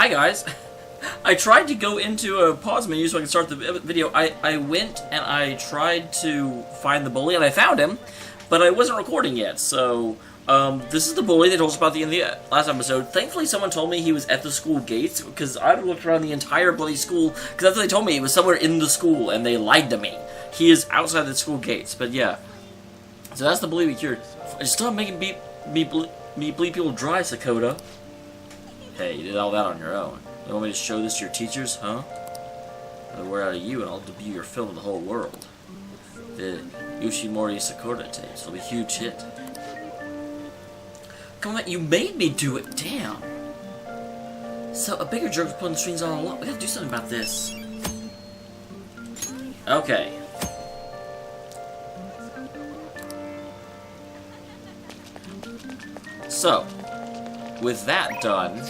Hi guys! I tried to go into a pause menu so I can start the video. I went and I tried to find the bully and I found him, but I wasn't recording yet, so this is the bully they told us about in the last episode. Thankfully someone told me he was at the school gates, because I've looked around the entire bloody school, because that's what they told me, he was somewhere in the school, and they lied to me. He is outside the school gates, but yeah. So that's the bully we cured. Stop making me bleed people dry, Sakota. Hey, you did all that on your own. You want me to show this to your teachers, huh? I'll wear out of you and I'll debut your film to the whole world. The Yoshimori Sakota tapes. It'll be a huge hit. Come on, you made me do it, damn! So, a bigger jerk was pulling the strings all along. We gotta do something about this. Okay. So, with that done,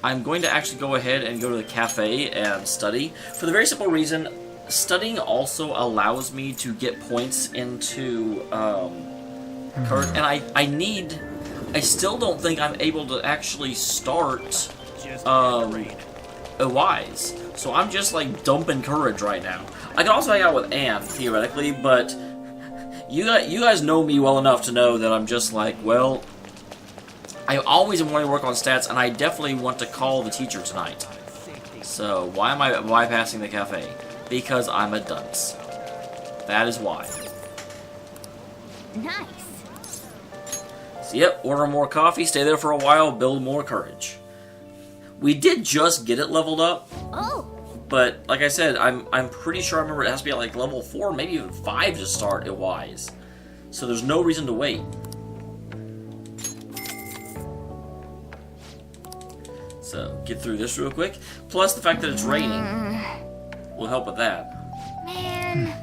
I'm going to actually go ahead and go to the cafe and study. For the very simple reason, studying also allows me to get points into current, and I still don't think I'm able to actually start a wise. So I'm just like dumping courage right now. I can also hang out with Anne, theoretically, but you guys know me well enough to know that I'm just like, well, I always am wanting to work on stats, and I definitely want to call the teacher tonight. So, why am I bypassing the cafe? Because I'm a dunce. That is why. Nice. So, yep, order more coffee, stay there for a while, build more courage. We did just get it leveled up. Oh. But, like I said, I'm pretty sure I remember it has to be at like level 4, maybe even 5 to start at wise. So there's no reason to wait. So, get through this real quick. Plus, the fact that it's raining will help with that. Man.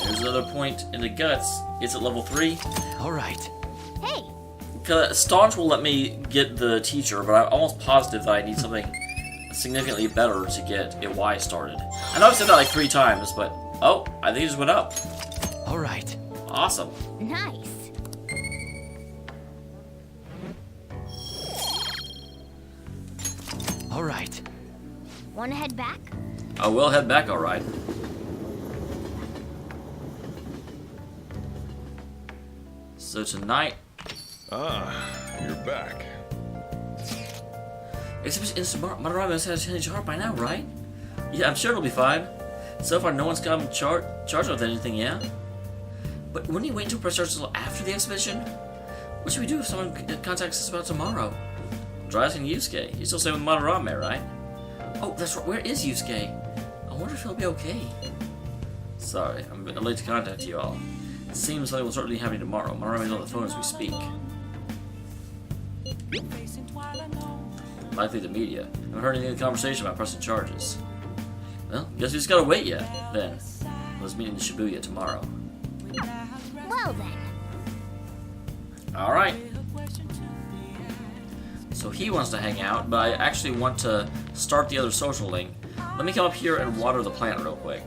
There's another point in the guts. It's at level 3. Alright. Hey. Staunch will let me get the teacher, but I'm almost positive that I need something significantly better to get a Y started. I know I've said that like 3 times, but... Oh, I think it just went up. Alright. Awesome. Nice. Alright. Wanna head back? I will head back, alright. So tonight... Ah, you're back. Exhibition instant Madarame has had a change heart by now, right? Yeah, I'm sure it'll be fine. So far, no one's come charged with anything, yeah? But wouldn't you wait until press starts until after the exhibition? What should we do if someone contacts us about tomorrow? Try asking Yusuke. He's still staying with Madarame, right? Oh, that's right. Where is Yusuke? I wonder if he'll be okay. Sorry, I'm late to contact you all. It seems something will certainly be happening tomorrow. Madarame's on the phone as we speak. Likely the media. I haven't heard any of the conversation about pressing charges. Well, guess we just gotta wait yet, then. Let's meet in Shibuya tomorrow. Well then. Alright. So he wants to hang out, but I actually want to start the other social link. Let me come up here and water the plant real quick.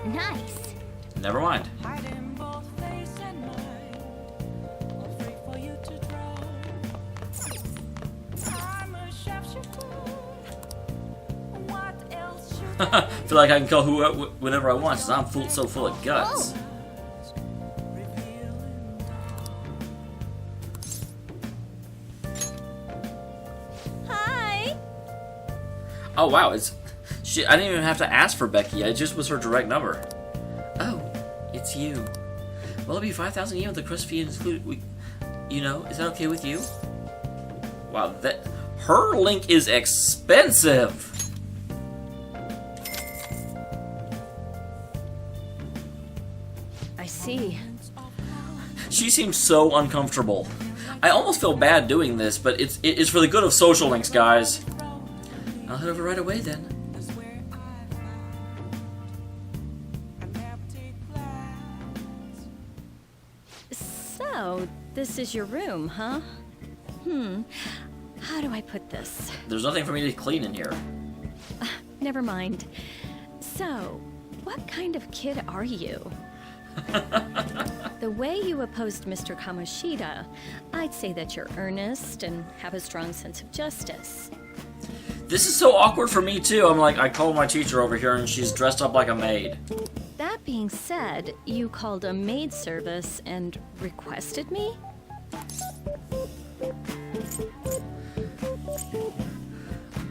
Nice. Never mind. Feel like I can call whenever I want, since I'm so full of guts. Oh. Hi. Oh wow, I didn't even have to ask for Becky. It just was her direct number. Oh, it's you. Well, it'll be 5,000 yen with the crust fee included. You know, is that okay with you? Wow, her link is expensive. I see. She seems so uncomfortable. I almost feel bad doing this, but it's for the good of social links, guys. I'll head over right away then. So, this is your room, huh? How do I put this? There's nothing for me to clean in here. Never mind. So, what kind of kid are you? The way you opposed Mr. Kamoshida, I'd say that you're earnest and have a strong sense of justice. This is so awkward for me, too. I'm like, I call my teacher over here, and she's dressed up like a maid. That being said, you called a maid service and requested me?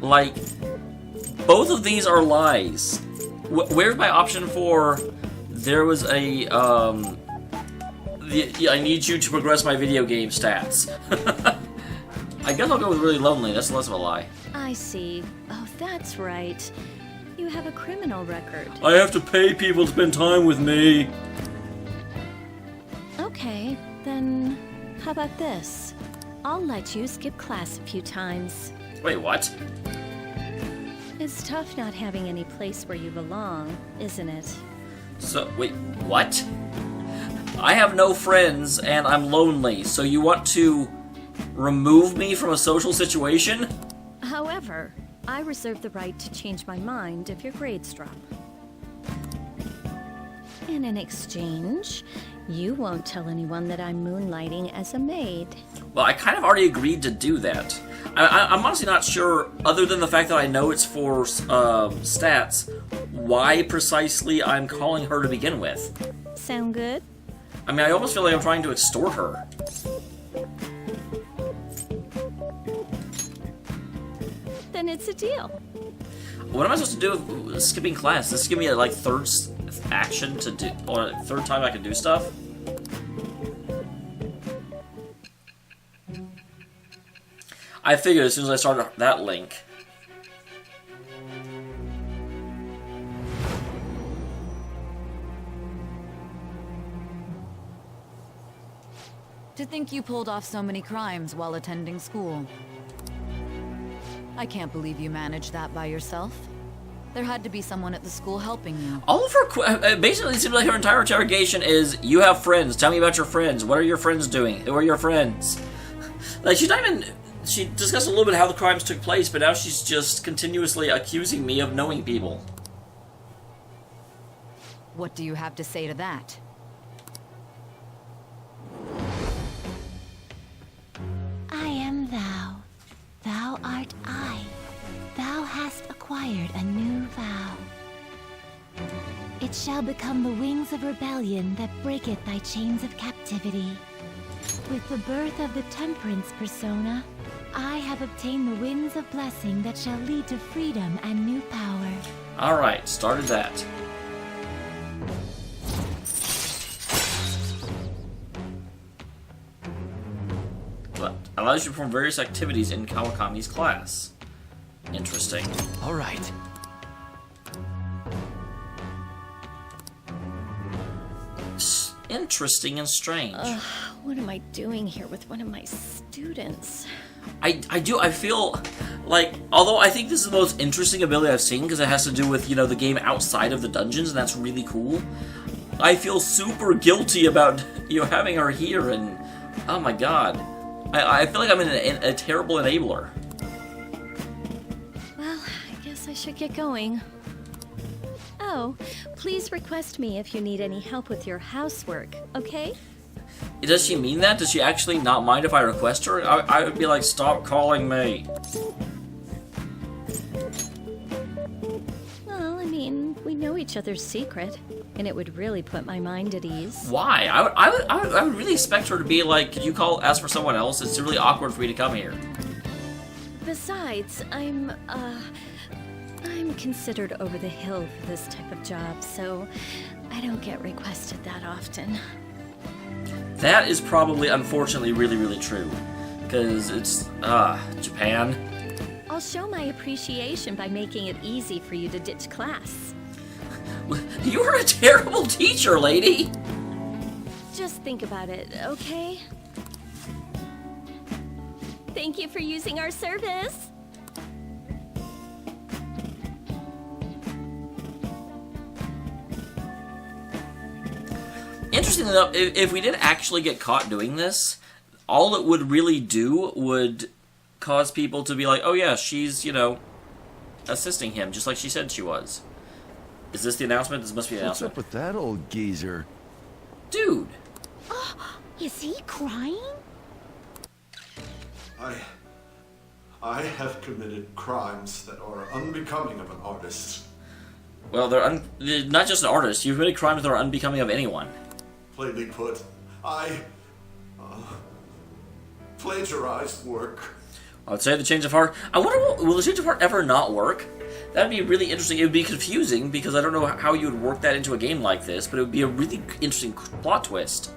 Like, both of these are lies. Where's my option for, there was a, I need you to progress my video game stats. I guess I'll go with really lonely. That's less of a lie. I see. Oh, that's right. You have a criminal record. I have to pay people to spend time with me. Okay, then how about this? I'll let you skip class a few times. Wait, what? It's tough not having any place where you belong, isn't it? So, wait, what? I have no friends and I'm lonely, so you want to remove me from a social situation? However, I reserve the right to change my mind if your grades drop. And in exchange, you won't tell anyone that I'm moonlighting as a maid. Well, I kind of already agreed to do that. I'm honestly not sure, other than the fact that I know it's for stats, why precisely I'm calling her to begin with. Sound good? I mean, I almost feel like I'm trying to extort her. Then it's a deal. What am I supposed to do with skipping class? Does this give me a, like, third action to do, or a third time I can do stuff? I figured as soon as I started that link. To think you pulled off so many crimes while attending school. I can't believe you managed that by yourself. There had to be someone at the school helping you. All of her, basically it seems like her entire interrogation is, you have friends, tell me about your friends, what are your friends doing, who are your friends? Like, she's not even, she discussed a little bit how the crimes took place, but now she's just continuously accusing me of knowing people. What do you have to say to that? I am thou. Thou art I. Thou hast acquired a new vow. It shall become the wings of rebellion that breaketh thy chains of captivity. With the birth of the temperance persona, I have obtained the winds of blessing that shall lead to freedom and new power. Alright, started that. But allows you to perform various activities in Kawakami's class. Interesting. All right. Interesting and strange. What am I doing here with one of my students? I feel like, although I think this is the most interesting ability I've seen because it has to do with, you know, the game outside of the dungeons, and that's really cool. I feel super guilty about, you know, having her here, and oh my god. I feel like I'm a terrible enabler. Well, I guess I should get going. Oh, please request me if you need any help with your housework, okay? Does she mean that? Does she actually not mind if I request her? I would be like, stop calling me. Well, I mean, we know each other's secret, and it would really put my mind at ease. Why? I would really expect her to be like, could you ask for someone else? It's really awkward for me to come here. Besides, I'm considered over the hill for this type of job, so I don't get requested that often. That is probably, unfortunately, really, really true. Because it's, Japan. I'll show my appreciation by making it easy for you to ditch class. You're a terrible teacher, lady! Just think about it, okay? Thank you for using our service! Interestingly enough, if we did actually get caught doing this, all it would really do would cause people to be like, oh yeah, she's, you know, assisting him, just like she said she was. Is this the announcement? This must be the What's announcement. up with that old geezer? Dude! Is he crying? I have committed crimes that are unbecoming of an artist. Well, they're not just an artist. You've committed crimes that are unbecoming of anyone. Plainly put, I plagiarized work. I would say the change of heart. I wonder, will the change of heart ever not work? That'd be really interesting. It would be confusing because I don't know how you would work that into a game like this, but it would be a really interesting plot twist.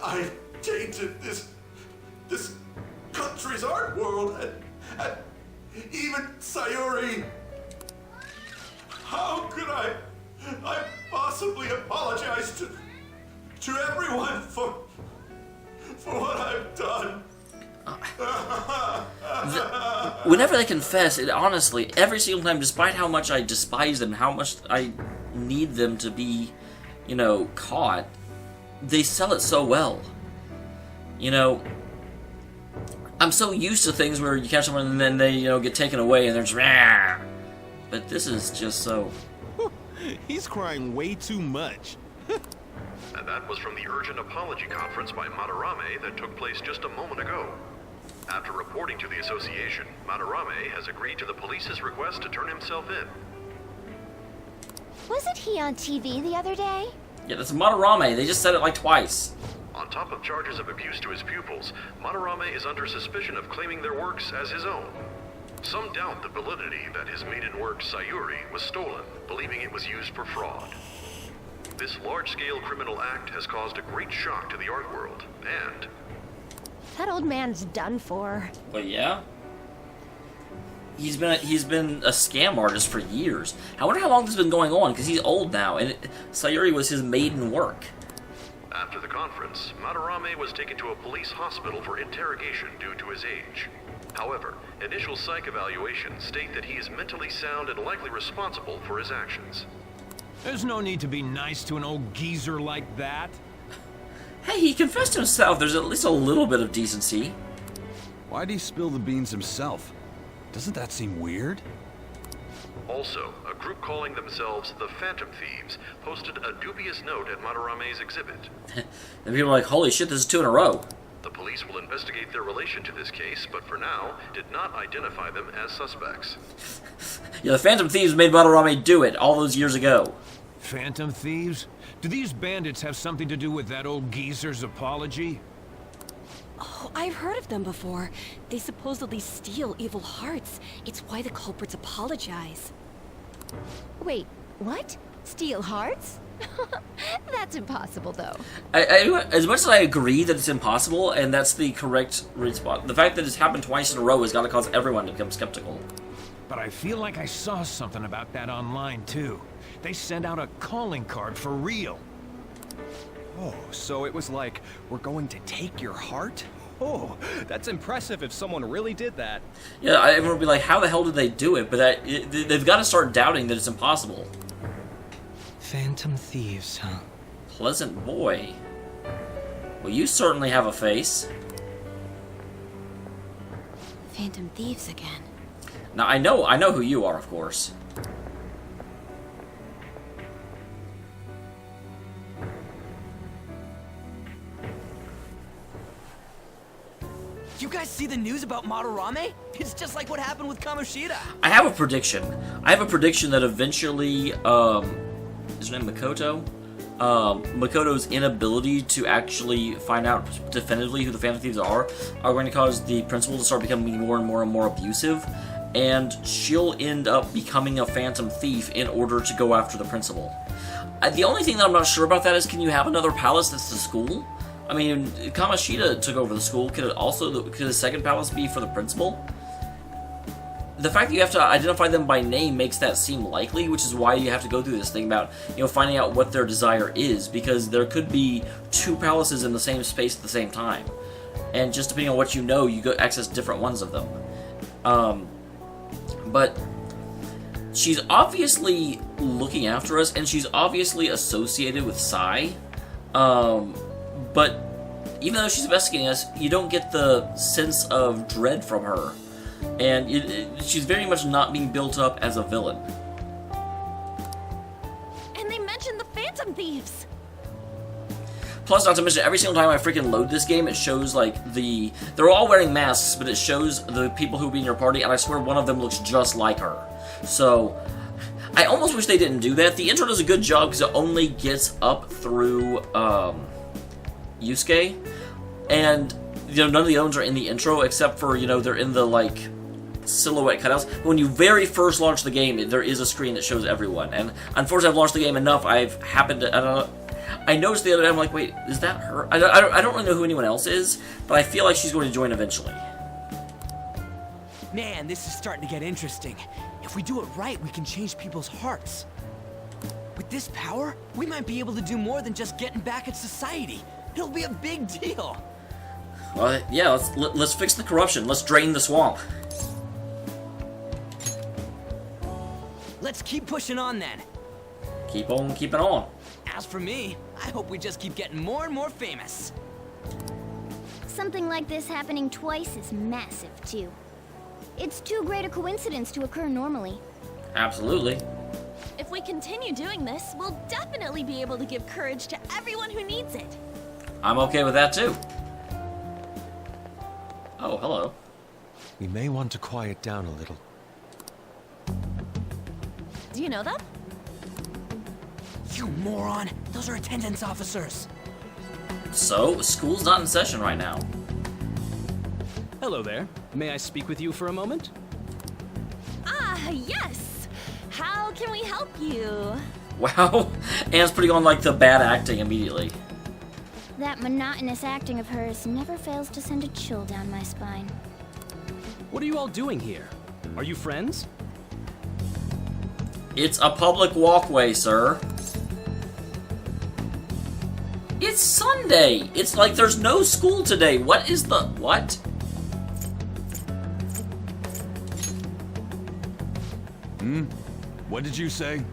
I tainted this country's art world and even Sayuri. How could I possibly apologize to everyone for what I've done? Whenever they confess, it honestly, every single time, despite how much I despise them, how much I need them to be, caught, they sell it so well. I'm so used to things where you catch someone and then they, get taken away and they're just, rah! But this is just so... He's crying way too much. And that was from the urgent apology conference by Madarame that took place just a moment ago. After reporting to the association, Madarame has agreed to the police's request to turn himself in. Wasn't he on TV the other day? Yeah, that's Madarame. They just said it like twice. On top of charges of abuse to his pupils, Madarame is under suspicion of claiming their works as his own. Some doubt the validity that his maiden work, Sayuri, was stolen, believing it was used for fraud. This large-scale criminal act has caused a great shock to the art world, and... That old man's done for. Well, yeah. He's been a scam artist for years. I wonder how long this has been going on, because he's old now, and Sayuri was his maiden work. After the conference, Madarame was taken to a police hospital for interrogation due to his age. However, initial psych evaluations state that he is mentally sound and likely responsible for his actions. There's no need to be nice to an old geezer like that. Hey, he confessed himself. There's at least a little bit of decency. Why'd he spill the beans himself? Doesn't that seem weird? Also, a group calling themselves the Phantom Thieves posted a dubious note at Madarame's exhibit. And people are like, holy shit, this is 2 in a row. The police will investigate their relation to this case, but for now, did not identify them as suspects. Yeah, the Phantom Thieves made Madarame do it all those years ago. Phantom Thieves? Do these bandits have something to do with that old geezer's apology? Oh, I've heard of them before. They supposedly steal evil hearts. It's why the culprits apologize. Wait, what? Steal hearts? That's impossible, though. As much as I agree that it's impossible, and that's the correct response, the fact that it's happened twice in a row has got to cause everyone to become skeptical. But I feel like I saw something about that online, too. They sent out a calling card for real. Oh, so it was like, we're going to take your heart? Oh, that's impressive if someone really did that. Yeah, everyone would be like, how the hell did they do it? But they've got to start doubting that it's impossible. Phantom Thieves, huh? Pleasant boy. Well, you certainly have a face. Phantom Thieves again. Now, I know who you are, of course. You guys see the news about Madarame? It's just like what happened with Kamoshida. I have a prediction. I have a prediction that eventually, is her name Makoto? Makoto's inability to actually find out definitively who the Phantom Thieves are going to cause the principal to start becoming more and more and more abusive, and she'll end up becoming a Phantom Thief in order to go after the principal. The only thing that I'm not sure about that is, can you have another palace that's the school? I mean, Kamoshida took over the school. Could the second palace be for the principal? The fact that you have to identify them by name makes that seem likely, which is why you have to go through this thing about, finding out what their desire is, because there could be 2 palaces in the same space at the same time. And just depending on what you know, you go access different ones of them. But she's obviously looking after us, and she's obviously associated with Sai. But even though she's investigating us, you don't get the sense of dread from her. And she's very much not being built up as a villain. And they mentioned the Phantom Thieves. Plus, not to mention, every single time I freaking load this game, it shows, like, they're all wearing masks, but it shows the people who will be in your party, and I swear one of them looks just like her. So, I almost wish they didn't do that. The intro does a good job, because it only gets up through, Yusuke, and, you know, none of the others are in the intro, except for, you know, they're in the, like, silhouette cutouts. When you very first launch the game, there is a screen that shows everyone, and unfortunately I've launched the game enough, I've happened to, I noticed the other day, I'm like, wait, is that her? I don't really know who anyone else is, but I feel like she's going to join eventually. Man, this is starting to get interesting. If we do it right, we can change people's hearts. With this power, we might be able to do more than just getting back at society. It'll be a big deal. Well, yeah, let's fix the corruption. Let's drain the swamp. Let's keep pushing on then. Keep on keeping on. As for me, I hope we just keep getting more and more famous. Something like this happening twice is massive, too. It's too great a coincidence to occur normally. Absolutely. If we continue doing this, we'll definitely be able to give courage to everyone who needs it. I'm okay with that, too. Oh, hello. We may want to quiet down a little. Do you know them? You moron! Those are attendance officers! So, school's not in session right now. Hello there. May I speak with you for a moment? Ah, yes! How can we help you? Wow, Anne's putting on, like, the bad acting immediately. That monotonous acting of hers never fails to send a chill down my spine. What are you all doing here? Are you friends? It's a public walkway, sir. It's Sunday! It's like there's no school today. What is the... what? What did you say?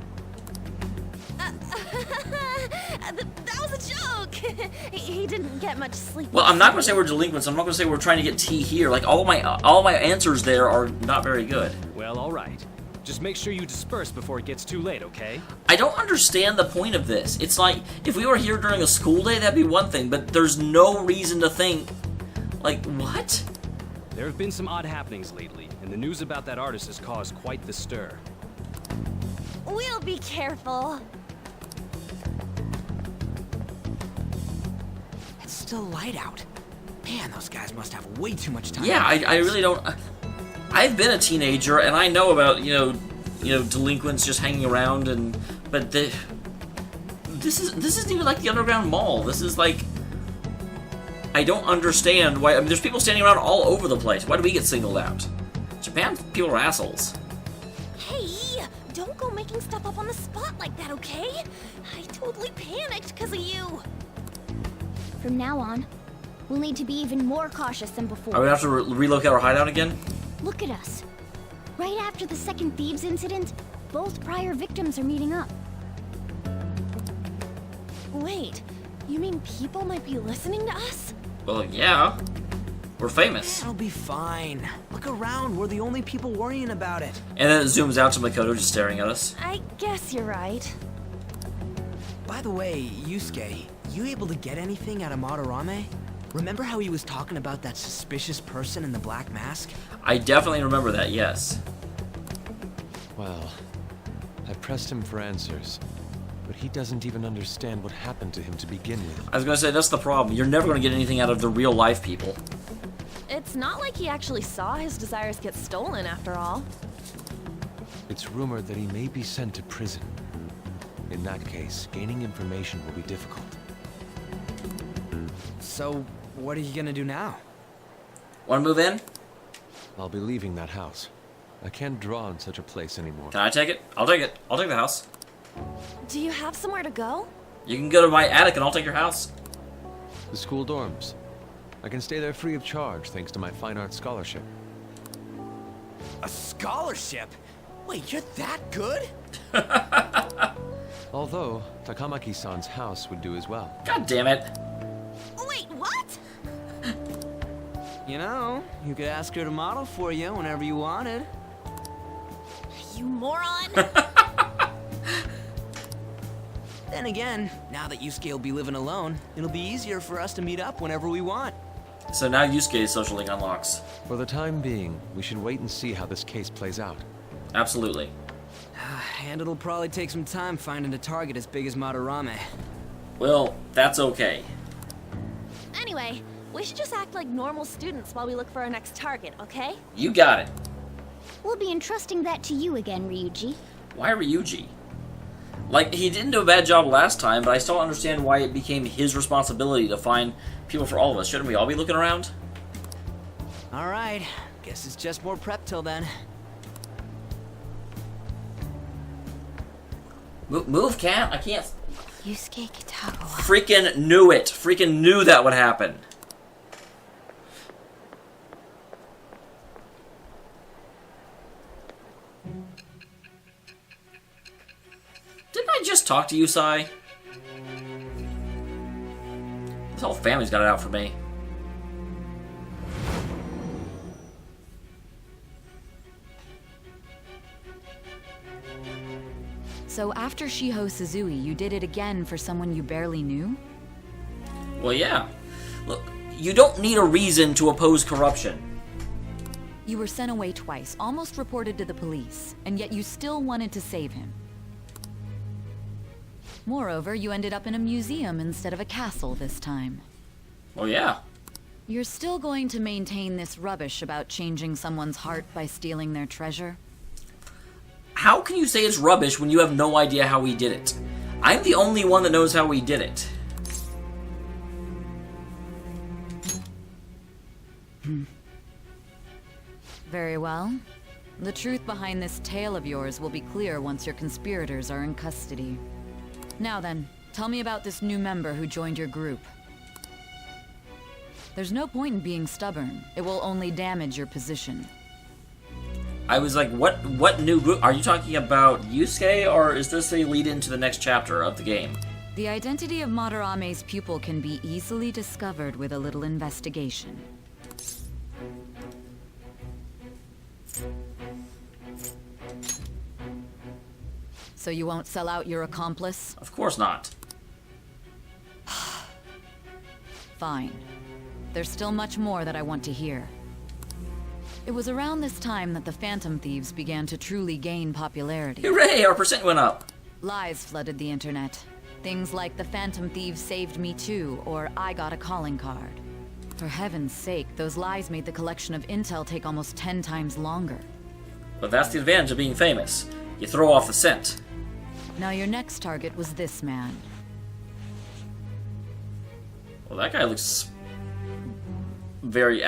That was a joke! He didn't get much sleep. Well, I'm not going to say we're delinquents. I'm not going to say we're trying to get tea here. Like, all my answers there are not very good. Well, all right. Just make sure you disperse before it gets too late, okay? I don't understand the point of this. It's like, if we were here during a school day, that'd be one thing, but there's no reason to think... like, what? There have been some odd happenings lately, and the news about that artist has caused quite the stir. We'll be careful. It's still light out. Man, those guys must have way too much time. Yeah, I really don't... I've been a teenager, and I know about, you know, delinquents just hanging around, but this isn't even like the underground mall. This is like... I don't understand why... I mean, there's people standing around all over the place. Why do we get singled out? Japan, people are assholes. Hey, don't go making stuff up on the spot like that, okay? I totally panicked because of you. From now on, we'll need to be even more cautious than before. Are we going to have to relocate our hideout again? Look at us. Right after the second thieves incident, both prior victims are meeting up. Wait, you mean people might be listening to us? Well, yeah. We're famous. It'll be fine. Look around, we're the only people worrying about it. And then it zooms out to Makoto just staring at us. I guess you're right. By the way, Yusuke, you able to get anything out of Madarame? Remember how he was talking about that suspicious person in the black mask? I definitely remember that, yes. Well, I pressed him for answers, but he doesn't even understand what happened to him to begin with. I was going to say, that's the problem. You're never going to get anything out of the real life people. It's not like he actually saw his desires get stolen, after all. It's rumored that he may be sent to prison. In that case, gaining information will be difficult. So, what are you gonna do now? Want to move in? I'll be leaving that house. I can't draw in such a place anymore. Can I take it? I'll take it. I'll take the house. Do you have somewhere to go? You can go to my attic and I'll take your house. The school dorms. I can stay there free of charge thanks to my fine arts scholarship. A scholarship? Wait, you're that good? Although, Takamaki-san's house would do as well. God damn it. Wait, what? You know, you could ask her to model for you whenever you wanted. You moron! Then again, now that Yusuke will be living alone, it'll be easier for us to meet up whenever we want. So now Yusuke's social link unlocks. For the time being, we should wait and see how this case plays out. Absolutely. And it'll probably take some time finding a target as big as Madarame. Well, that's okay. Anyway, we should just act like normal students while we look for our next target, okay? You got it. We'll be entrusting that to you again, Ryuji. Why Ryuji? Like, he didn't do a bad job last time, but I still don't understand why it became his responsibility to find people for all of us. Shouldn't we all be looking around? Alright, guess it's just more prep till then. Move, cat. I can't. Yusuke Kitagawa. Freaking knew it. Freaking knew that would happen. Didn't I just talk to you, Sai? This whole family's got it out for me. So after Shiho Suzui, you did it again for someone you barely knew? Well, yeah. Look, you don't need a reason to oppose corruption. You were sent away twice, almost reported to the police, and yet you still wanted to save him. Moreover, you ended up in a museum instead of a castle this time. Well, yeah. You're still going to maintain this rubbish about changing someone's heart by stealing their treasure? How can you say it's rubbish when you have no idea how he did it? I'm the only one that knows how he did it. Very well. The truth behind this tale of yours will be clear once your conspirators are in custody. Now then, tell me about this new member who joined your group. There's no point in being stubborn. It will only damage your position. I was like, what new group? Are you talking about Yusuke, or is this a lead into the next chapter of the game? The identity of Madarame's pupil can be easily discovered with a little investigation. So you won't sell out your accomplice? Of course not. Fine. There's still much more that I want to hear. It was around this time that the Phantom Thieves began to truly gain popularity. Hooray! Our percent went up! Lies flooded the internet. Things like the Phantom Thieves saved me too, or I got a calling card. For heaven's sake, those lies made the collection of intel take almost 10 times longer. But that's the advantage of being famous. You throw off the scent. Now your next target was this man. Well, that guy looks very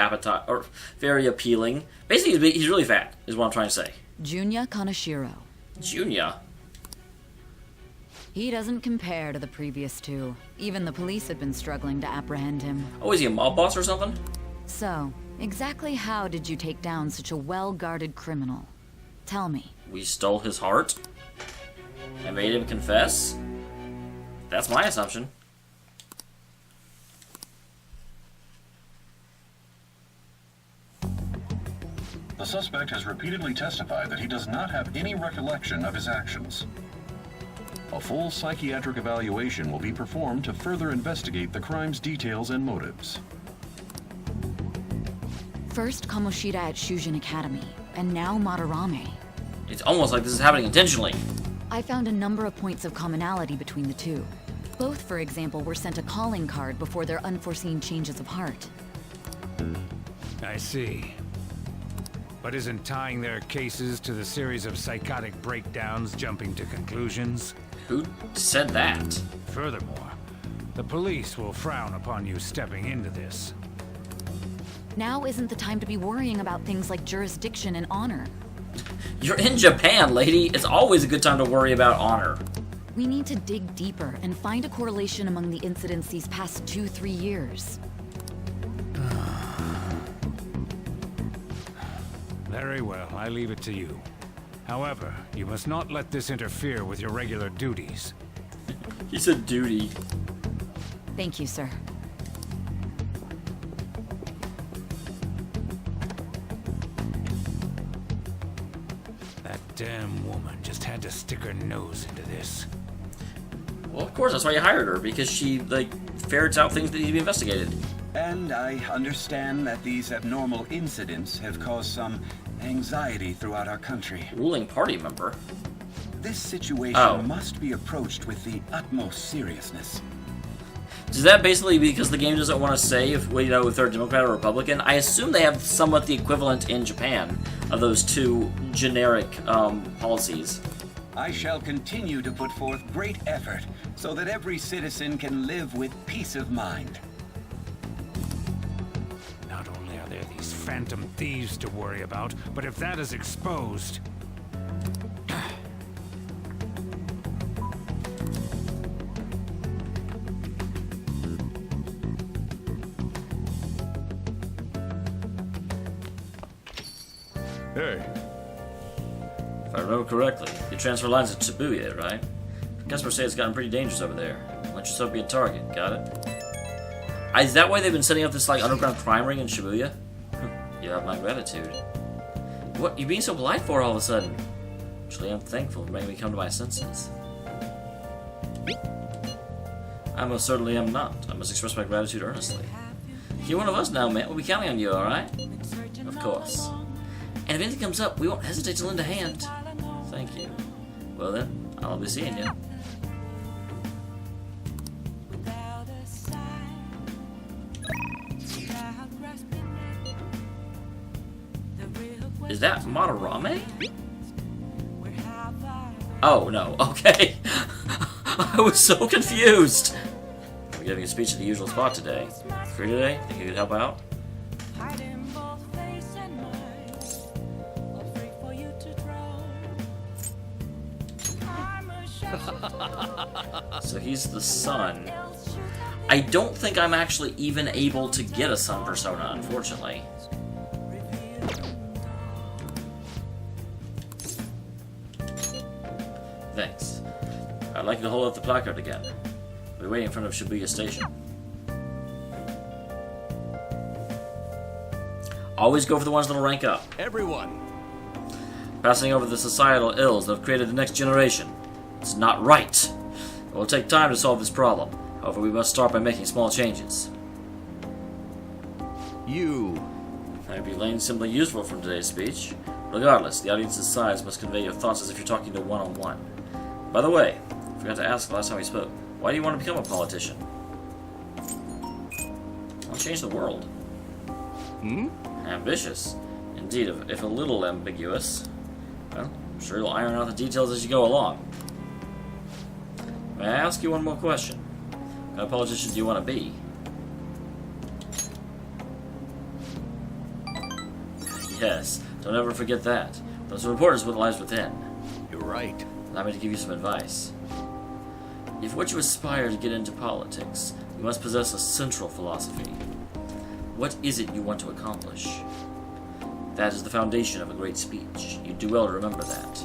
very appealing. Basically, he's really fat, is what I'm trying to say. Junya Kaneshiro. Junya? He doesn't compare to the previous two. Even the police had been struggling to apprehend him. Oh, is he a mob boss or something? So, exactly how did you take down such a well-guarded criminal? Tell me. We stole his heart and made him confess? That's my assumption. The suspect has repeatedly testified that he does not have any recollection of his actions. A full psychiatric evaluation will be performed to further investigate the crime's details and motives. First Kamoshida at Shujin Academy, and now Madarame. It's almost like this is happening intentionally. I found a number of points of commonality between the two. Both, for example, were sent a calling card before their unforeseen changes of heart. I see. But isn't tying their cases to the series of psychotic breakdowns jumping to conclusions? Who said that? Furthermore, the police will frown upon you stepping into this. Now isn't the time to be worrying about things like jurisdiction and honor. You're in Japan, lady. It's always a good time to worry about honor. We need to dig deeper and find a correlation among the incidents these past 2-3 years. Very well, I leave it to you. However, you must not let this interfere with your regular duties. He said duty. Thank you, sir. That damn woman just had to stick her nose into this. Well, of course, that's why you hired her, because she, like, ferrets out things that need to be investigated. And I understand that these abnormal incidents have caused some anxiety throughout our country. Ruling party member? This situation must be approached with the utmost seriousness. Is that basically because the game doesn't want to say if they're Democrat or Republican? I assume they have somewhat the equivalent in Japan of those two generic policies. I shall continue to put forth great effort so that every citizen can live with peace of mind. Not only are there these phantom thieves to worry about, but if that is exposed... Hey. If I remember correctly, you transfer lines at Shibuya, right? Customers say it's gotten pretty dangerous over there. Let yourself be a target, got it? Is that why they've been setting up this, like, underground crime ring in Shibuya? You have my gratitude. What you being so polite for all of a sudden? Actually, I'm thankful for making me come to my senses. I most certainly am not. I must express my gratitude earnestly. You're one of us now, man. We'll be counting on you, alright? Of course. And if anything comes up, we won't hesitate to lend a hand. Thank you. Well then, I'll be seeing you. Is that Madarame? Oh, no. Okay. I was so confused. We're giving a speech at the usual spot today. Free today? Think you could help out? So he's the son. I don't think I'm actually even able to get a son persona, unfortunately. Thanks. I'd like you to hold up the placard again. We're waiting in front of Shibuya Station. Always go for the ones that'll rank up. Everyone! Passing over the societal ills that have created the next generation. It's not right. It will take time to solve this problem. However, we must start by making small changes. You. I'd be laying simply useful from today's speech. Regardless, the audience's size must convey your thoughts as if you're talking to one-on-one. By the way, I forgot to ask last time we spoke, why do you want to become a politician? I want to change the world. Ambitious. Indeed, if a little ambiguous. Well, I'm sure you'll iron out the details as you go along. May I ask you one more question? What kind of politician do you want to be? Yes, don't ever forget that. Those reporters what lies within. You're right. Allow me to give you some advice. If what you aspire to get into politics, you must possess a central philosophy. What is it you want to accomplish? That is the foundation of a great speech. You do well to remember that.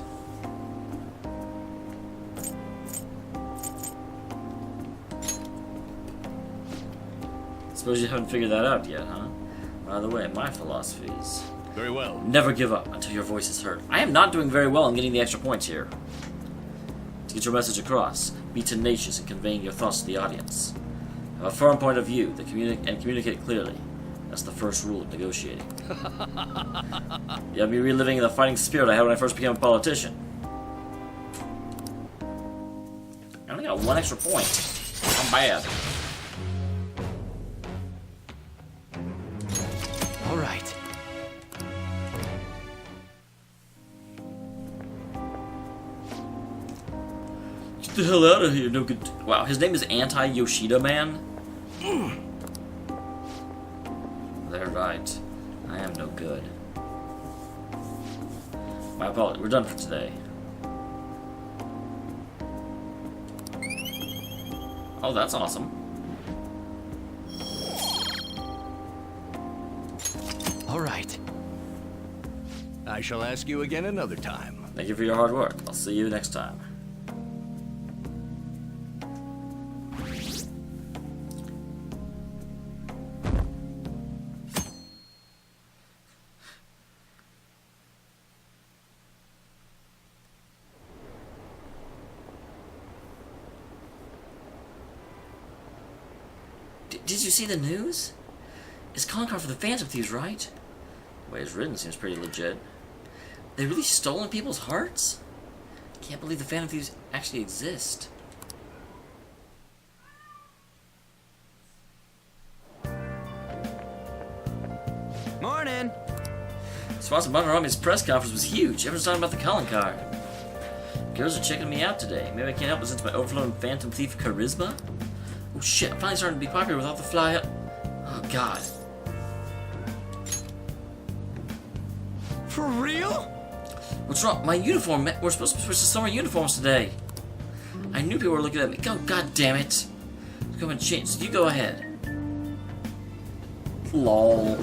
Suppose you haven't figured that out yet, huh? By the way, my philosophy is... Very well. Never give up until your voice is heard. I am not doing very well in getting the extra points here. To get your message across, be tenacious in conveying your thoughts to the audience. Have a firm point of view that communicate clearly. That's the first rule of negotiating. You'll be reliving the fighting spirit I had when I first became a politician. I only got one extra point. Not bad. All right. Get the hell out of here, no good. Wow, his name is Anti-Yoshida Man? They're right. I am no good. My apologies. We're done for today. Oh, that's awesome. All right. I shall ask you again another time. Thank you for your hard work. I'll see you next time. Did you see the news? It's calling card for the Phantom Thieves, right? The way it's written seems pretty legit. They really stolen people's hearts? Can't believe the Phantom Thieves actually exist. Morning! Sponsor Madarame's press conference was huge. Everyone's talking about the calling card. Girls are checking me out today. Maybe I can't help but sense my overflowing Phantom Thief charisma? Oh shit, I'm finally starting to be popular without the fly up. Oh god. For real? What's wrong? My uniform, we're supposed to switch to summer uniforms today. I knew people were looking at me. Oh, god damn it. Come and change. So you go ahead. Lol.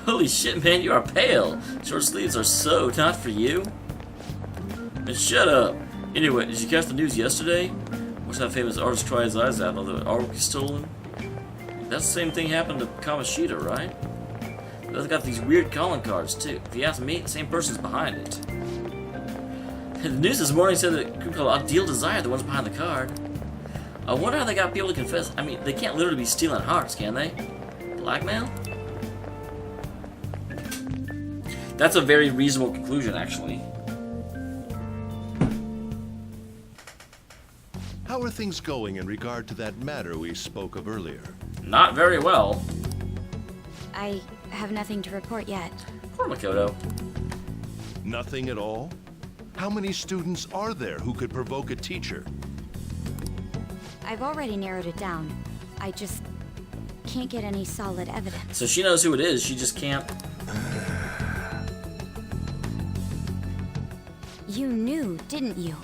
Holy shit, man, you are pale. Short sleeves are so not for you. And shut up. Anyway, did you catch the news yesterday? Watch that famous artist try his eyes out, although artwork is stolen. That same thing happened to Kamoshida, right? They've got these weird calling cards, too. If you ask me, the same person's behind it. The news this morning said that a group called Ideal Desire, the ones behind the card. I wonder how they got people to confess. I mean, they can't literally be stealing hearts, can they? Blackmail? That's a very reasonable conclusion, actually. How are things going in regard to that matter we spoke of earlier? Not very well. I have nothing to report yet. Poor Makoto. Nothing at all? How many students are there who could provoke a teacher? I've already narrowed it down. I just can't get any solid evidence. So she knows who it is, she just can't. You knew, didn't you?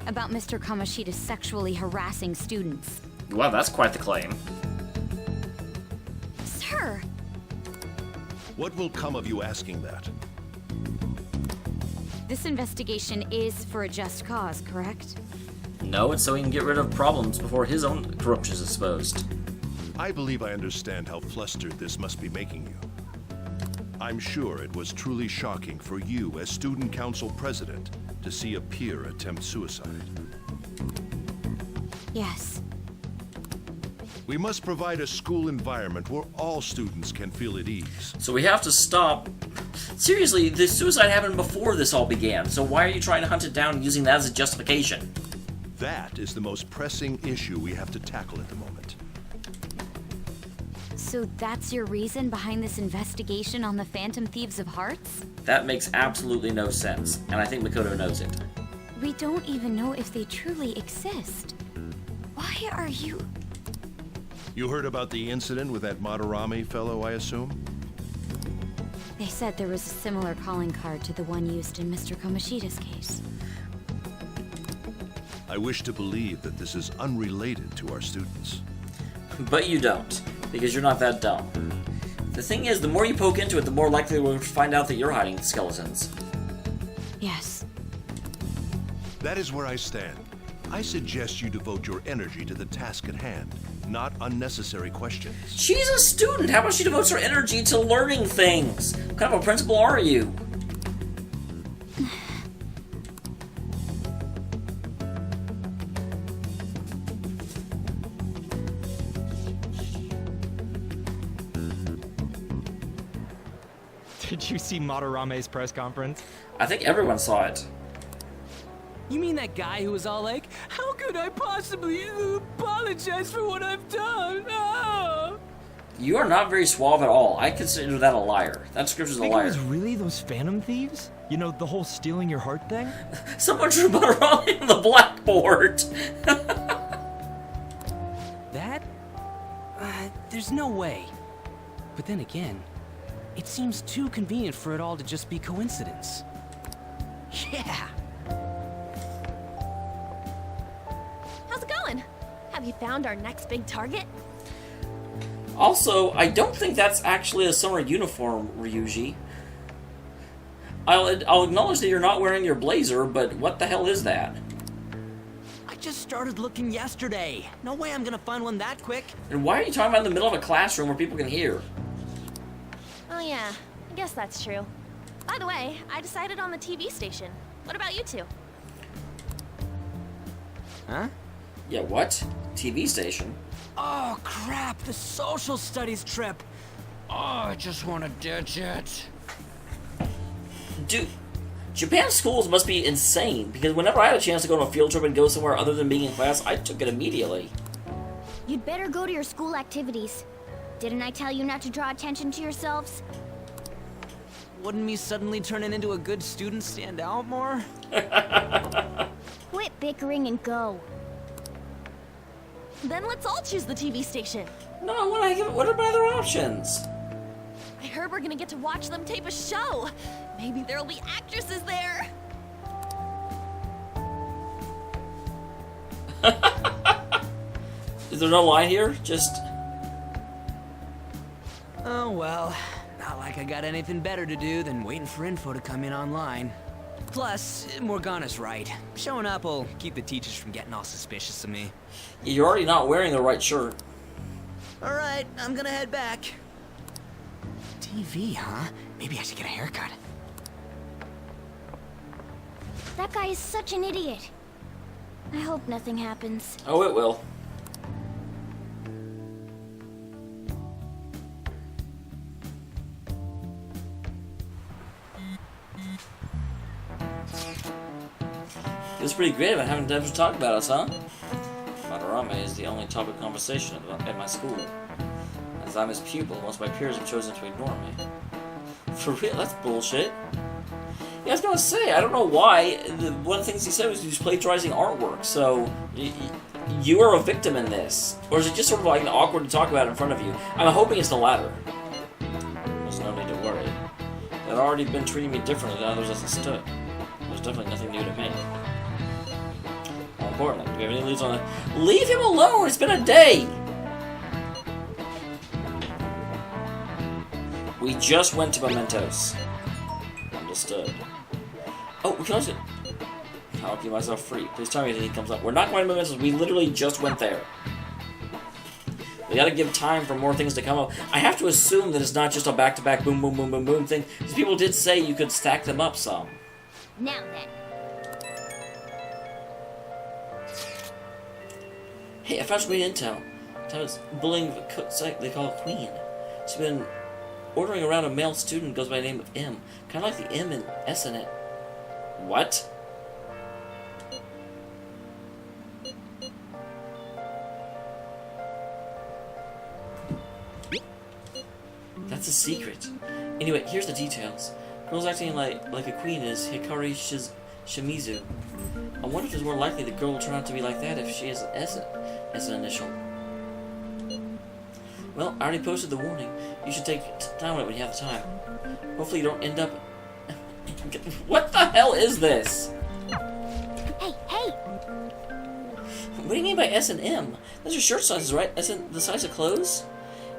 About Mr. Kamoshida sexually harassing students. Wow, that's quite the claim. Sir! What will come of you asking that? This investigation is for a just cause, correct? No, it's so he can get rid of problems before his own corruption is exposed. I believe I understand how flustered this must be making you. I'm sure it was truly shocking for you as student council president to see a peer attempt suicide. Yes. We must provide a school environment where all students can feel at ease. So we have to stop. Seriously, the suicide happened before this all began, so why are you trying to hunt it down using that as a justification? That is the most pressing issue we have to tackle at the moment. So that's your reason behind this investigation on the Phantom Thieves of Hearts? That makes absolutely no sense, and I think Makoto knows it. We don't even know if they truly exist. Why are you... You heard about the incident with that Madarame fellow, I assume? They said there was a similar calling card to the one used in Mr. Kamoshida's case. I wish to believe that this is unrelated to our students. But you don't, because you're not that dumb. The thing is, the more you poke into it, the more likely we'll find out that you're hiding skeletons. Yes. That is where I stand. I suggest you devote your energy to the task at hand, not unnecessary questions. She's a student! How about she devotes her energy to learning things? What kind of a principal are you? Did you see Madarame's press conference? I think everyone saw it. You mean that guy who was all like, how could I possibly apologize for what I've done? Oh! You are not very suave at all. I consider that a liar. That scripture's a Think liar. it was really those Phantom Thieves? You know, the whole stealing your heart thing? Someone drew Madarame on the blackboard. That? There's no way. But then again, it seems too convenient for it all to just be coincidence. Yeah. How's it going? Have you found our next big target? Also, I don't think that's actually a summer uniform, Ryuji. I'll acknowledge that you're not wearing your blazer, but what the hell is that? I just started looking yesterday. No way I'm gonna find one that quick. And why are you talking about in the middle of a classroom where people can hear? Oh yeah, I guess that's true. By the way, I decided on the TV station. What about you two? Huh? Yeah, what? TV station? Oh, crap, the social studies trip. Oh, I just want to ditch it. Dude, Japan's schools must be insane, because whenever I had a chance to go on a field trip and go somewhere other than being in class, I took it immediately. You'd better go to your school activities. Didn't I tell you not to draw attention to yourselves? Wouldn't me suddenly turning into a good student stand out more? Quit bickering and go. Then let's all choose the TV station. No, what are my other options? I heard we're gonna get to watch them tape a show. Maybe there'll be actresses there. Is there no line here? Just... Oh well, not like I got anything better to do than waiting for info to come in online. Plus, Morgana's right. Showing up will keep the teachers from getting all suspicious of me. You're already not wearing the right shirt. Alright, I'm gonna head back. TV, huh? Maybe I should get a haircut. That guy is such an idiot. I hope nothing happens. Oh, it will. It was pretty great about having time to talk about us, huh? Madarame is the only topic of conversation at my school. As I'm his pupil, most of my peers have chosen to ignore me. For real? That's bullshit. Yeah, I was gonna say, I don't know why. One of the things he said was he was plagiarizing artwork, so you are a victim in this. Or is it just sort of like awkward to talk about in front of you? I'm hoping it's the latter. There's no need to worry. They've already been treating me differently than others as I stood. There's definitely nothing new to me. More importantly, do we have any leads on it? Leave him alone! It's been a day! We just went to Mementos. Understood. Oh, we can also... I'll keep myself free. Please tell me if anything comes up. We're not going to Mementos. We literally just went there. We gotta give time for more things to come up. I have to assume that it's not just a back-to-back boom, boom, boom, boom, boom thing. Because people did say you could stack them up some. Now then. Hey, I found some great intel. Thomas bullying the cook site they call Queen. She's been ordering around a male student who goes by the name of M. Kind of like the M and S in it. What? That's a secret. Anyway, here's the details. Girl's acting like a queen is Hikari Shimizu. I wonder if it's more likely the girl will turn out to be like that if she has an S as an initial. Well, I already posted the warning. You should take time on it when you have the time. Hopefully you don't end up... What the hell is this? Hey, hey! What do you mean by S and M? Those are shirt sizes, right? S in the size of clothes?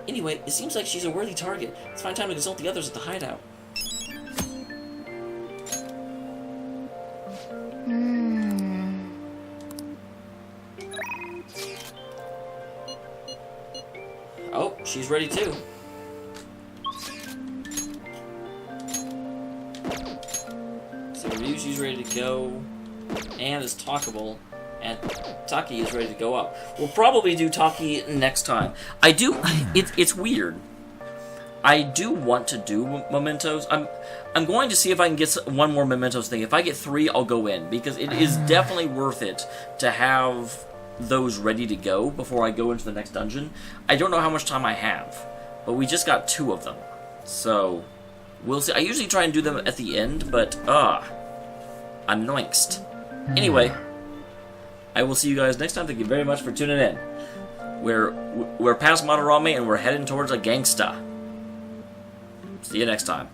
Anyway, it seems like she's a worthy target. Let's find time to consult the others at the hideout. Oh, she's ready too. So Ryu, she's ready to go. And is talkable. And Taki is ready to go up. We'll probably do Taki next time. I do... It's weird. I do want to do Mementos. I'm going to see if I can get one more Mementos thing. If I get 3, I'll go in. Because it is definitely worth it to have those ready to go before I go into the next dungeon. I don't know how much time I have. But we just got 2 of them. So, we'll see. I usually try and do them at the end, but, anoinked. Anyway... I will see you guys next time. Thank you very much for tuning in. We're past Madarame and we're heading towards a gangsta. See you next time.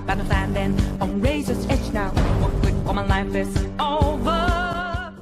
Understanding on razor's edge now. What good for my life is